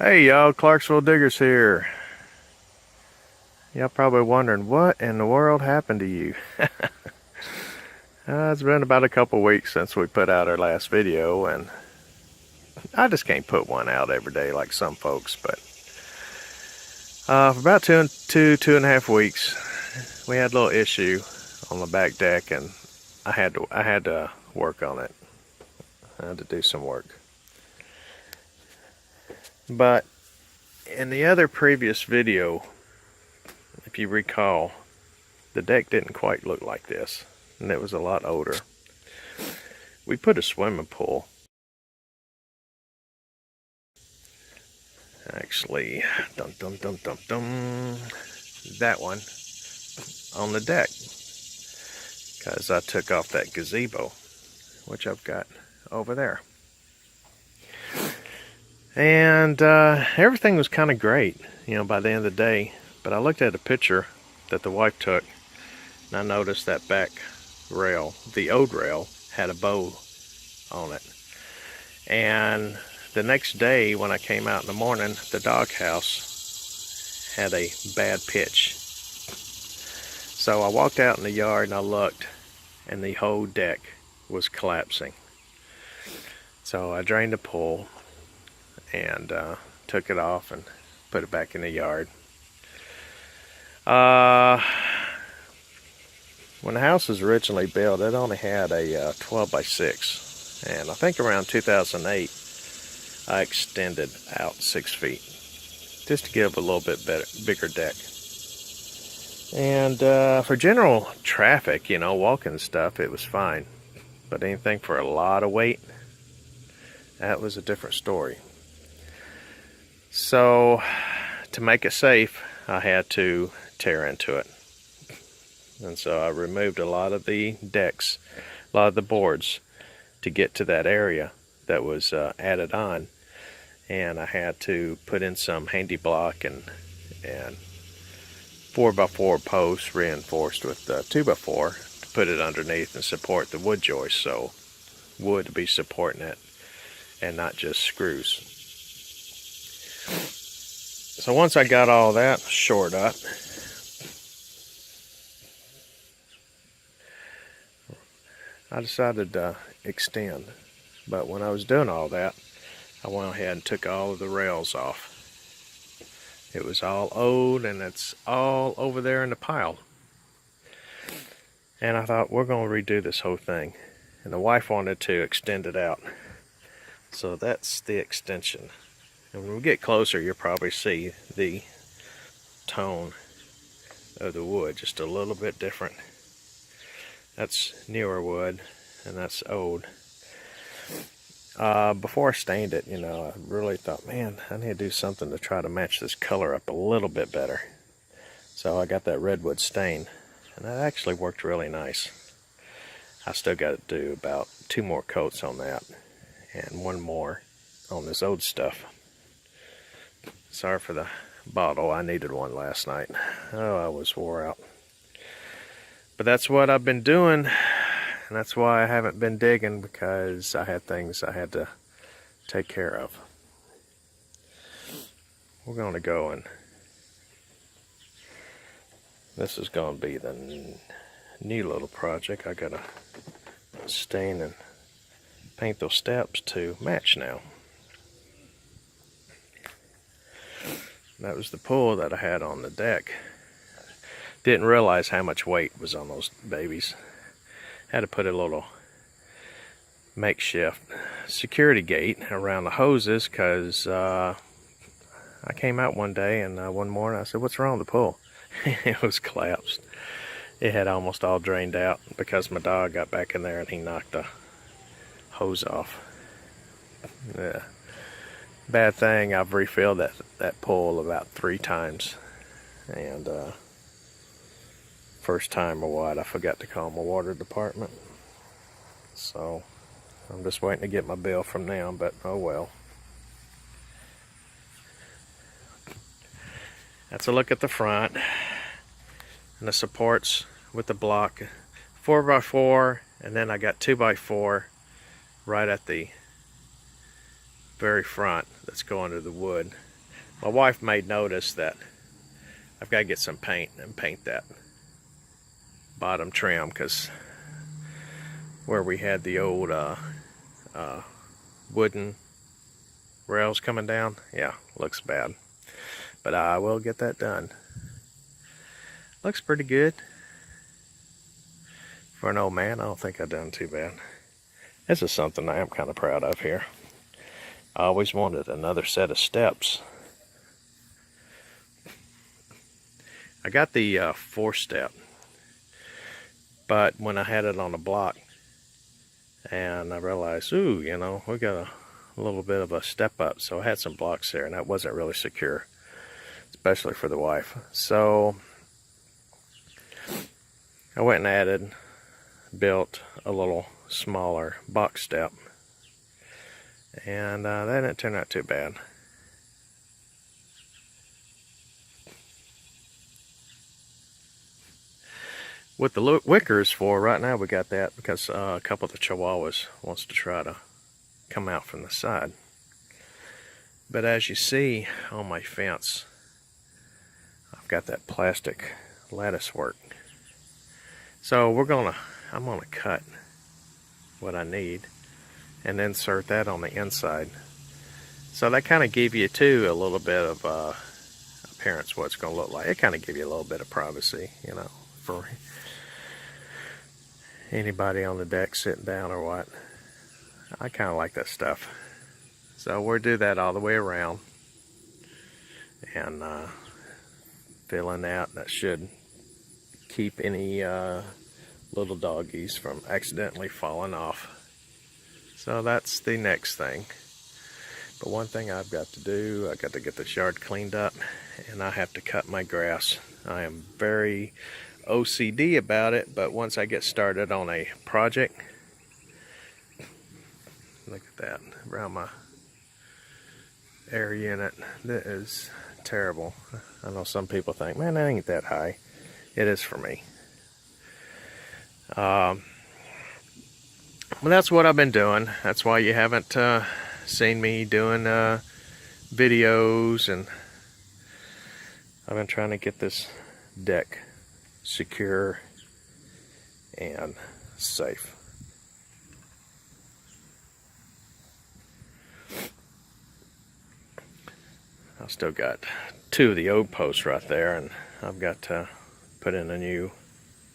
Hey y'all, Clarksville Diggers here. Y'all probably wondering what in the world happened to you. It's been about a couple weeks since we put out our last video, and I just can't put one out every day like some folks, but for about two and a half weeks, we had a little issue on the back deck, and I had to work on it. I had to do some work. But in the other previous video, if you recall, the deck didn't quite look like this, and it was a lot older. We put a swimming pool, actually, that one on the deck, because I took off that gazebo, which I've got over there. And everything was kind of great, by the end of the day. But I looked at a picture that the wife took, and I noticed that back rail, the old rail, had a bow on it. And the next day, when I came out in the morning, the doghouse had a bad pitch. So I walked out in the yard and I looked, and the whole deck was collapsing. So I drained the pool and took it off and put it back in the yard. When the house was originally built, it only had a 12 by 6, and I think around 2008 I extended out 6 feet just to give a little bit bigger deck. And for general traffic, walking stuff, it was fine, but anything for a lot of weight, that was a different story. So to make it safe, I had to tear into it. And so I removed a lot of the decks, a lot of the boards to get to that area that was added on. And I had to put in some handy block and 4x4 posts reinforced with 2x4 to put it underneath and support the wood joist, so wood to be supporting it and not just screws. So once I got all that shored up, I decided to extend. But when I was doing all that, I went ahead and took all of the rails off. It was all old, and it's all over there in the pile. And I thought, we're going to redo this whole thing. And the wife wanted to extend it out. So that's the extension. And when we get closer, you'll probably see the tone of the wood just a little bit different. That's newer wood, and that's old. Before I stained it, I really thought, man, I need to do something to try to match this color up a little bit better. So I got that redwood stain, and that actually worked really nice. I still got to do about 2 more coats on that, and 1 more on this old stuff. Sorry for the bottle, I needed one last night. Oh, I was wore out. But that's what I've been doing, and that's why I haven't been digging, because I had things I had to take care of. We're going to go, and this is going to be the new little project. I got to stain and paint those steps to match now. That was the pool that I had on the deck. Didn't realize how much weight was on those babies. Had to put a little makeshift security gate around the hoses, because I came out one day and one morning I said, what's wrong with the pool? It was collapsed. It had almost all drained out because my dog got back in there and he knocked the hose off. Yeah. Bad thing, I've refilled that pool about 3 times, and first time or what, I forgot to call my water department, so I'm just waiting to get my bill from them, but oh well. That's a look at the front and the supports with the block, 4x4, and then I got 2x4 right at the very front that's going to the wood. My wife may notice that I've got to get some paint and paint that bottom trim, because where we had the old wooden rails coming down, yeah, looks bad. But I will get that done. Looks pretty good. For an old man, I don't think I've done too bad. This is something I am kind of proud of here. I always wanted another set of steps. I got the 4-step, but when I had it on the block, and I realized, ooh, you know, we got a little bit of a step up, so I had some blocks there, and that wasn't really secure, especially for the wife. So I went and built a little smaller box step, and that didn't turn out too bad. With the wickers for right now, we got that because a couple of the chihuahuas wants to try to come out from the side. But as you see on my fence, I've got that plastic lattice work. So I'm gonna cut what I need and insert that on the inside. So that kind of give you too a little bit of appearance what it's gonna look like. It kind of give you a little bit of privacy, you know, for anybody on the deck sitting down or what. I kind of like that stuff. So we'll do that all the way around and filling out. That should keep any little doggies from accidentally falling off. So that's the next thing. But one thing I've got to do, I got to get this yard cleaned up, and I have to cut my grass. I am very OCD about it, but once I get started on a project, look at that around my air unit, that is terrible. I know some people think, man, that ain't that high. It is for me. Well, that's what I've been doing. That's why you haven't seen me doing videos, and I've been trying to get this deck secure and safe. I've still got 2 of the old posts right there, and I've got to put in a new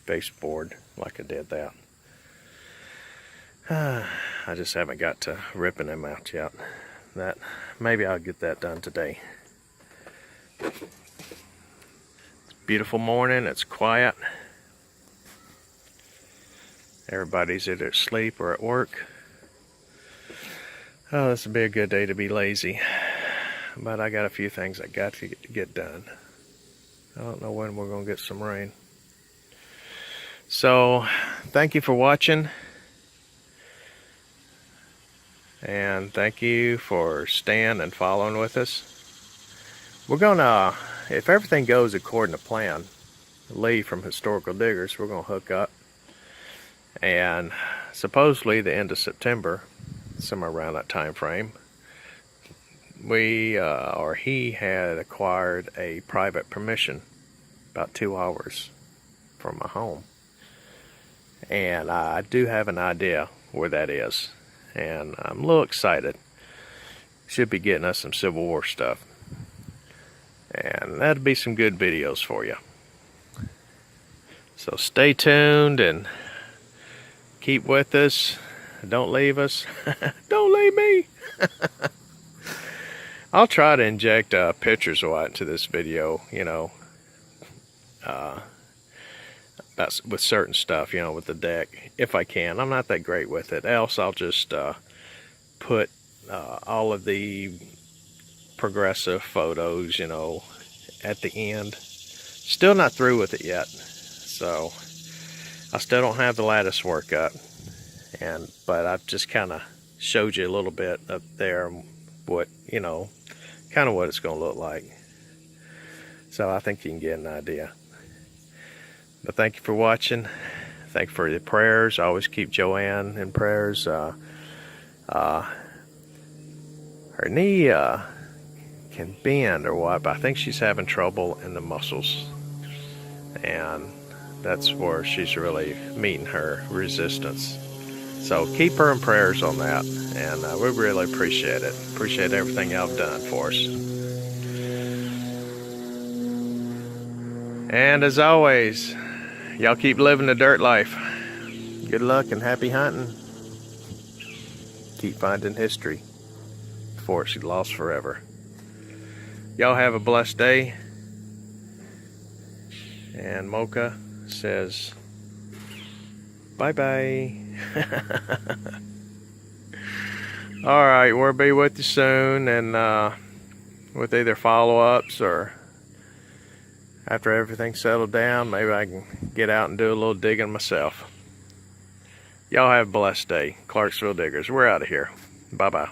baseboard like I did that. I just haven't got to ripping them out yet. That maybe I'll get that done today. It's a beautiful morning. It's quiet. Everybody's either asleep or at work. Oh, this would be a good day to be lazy. But I got a few things I got to get done. I don't know when we're going to get some rain. So, thank you for watching. And thank you for staying and following with us. We're gonna, if everything goes according to plan, Lee from Historical Diggers, we're gonna hook up. And supposedly the end of September, somewhere around that time frame, he had acquired a private permission about 2 hours from my home. And I do have an idea where that is. And I'm a little excited. Should be getting us some Civil War stuff. And that'll be some good videos for you. So stay tuned and keep with us. Don't leave us. Don't leave me. I'll try to inject pictures or what into this video, you know, with certain stuff, you know, with the deck, if I can. I'm not that great with it. Else I'll just put all of the progressive photos, you know, at the end. Still not through with it yet, so I still don't have the lattice work up, but I've just kind of showed you a little bit up there what, you know, kind of what it's going to look like. So I think you can get an idea. But thank you for watching. Thank you for your prayers. I always keep Joanne in prayers. Her knee can bend or what, but I think she's having trouble in the muscles. And that's where she's really meeting her resistance. So keep her in prayers on that, and we really appreciate it. Appreciate everything y'all have done for us. And as always, y'all keep living the dirt life. Good luck and happy hunting. Keep finding history before it's lost forever. Y'all have a blessed day. And Mocha says bye-bye. Alright, we'll be with you soon, and with either follow-ups or after everything's settled down, maybe I can get out and do a little digging myself. Y'all have a blessed day. Clarksville Diggers, we're out of here. Bye-bye.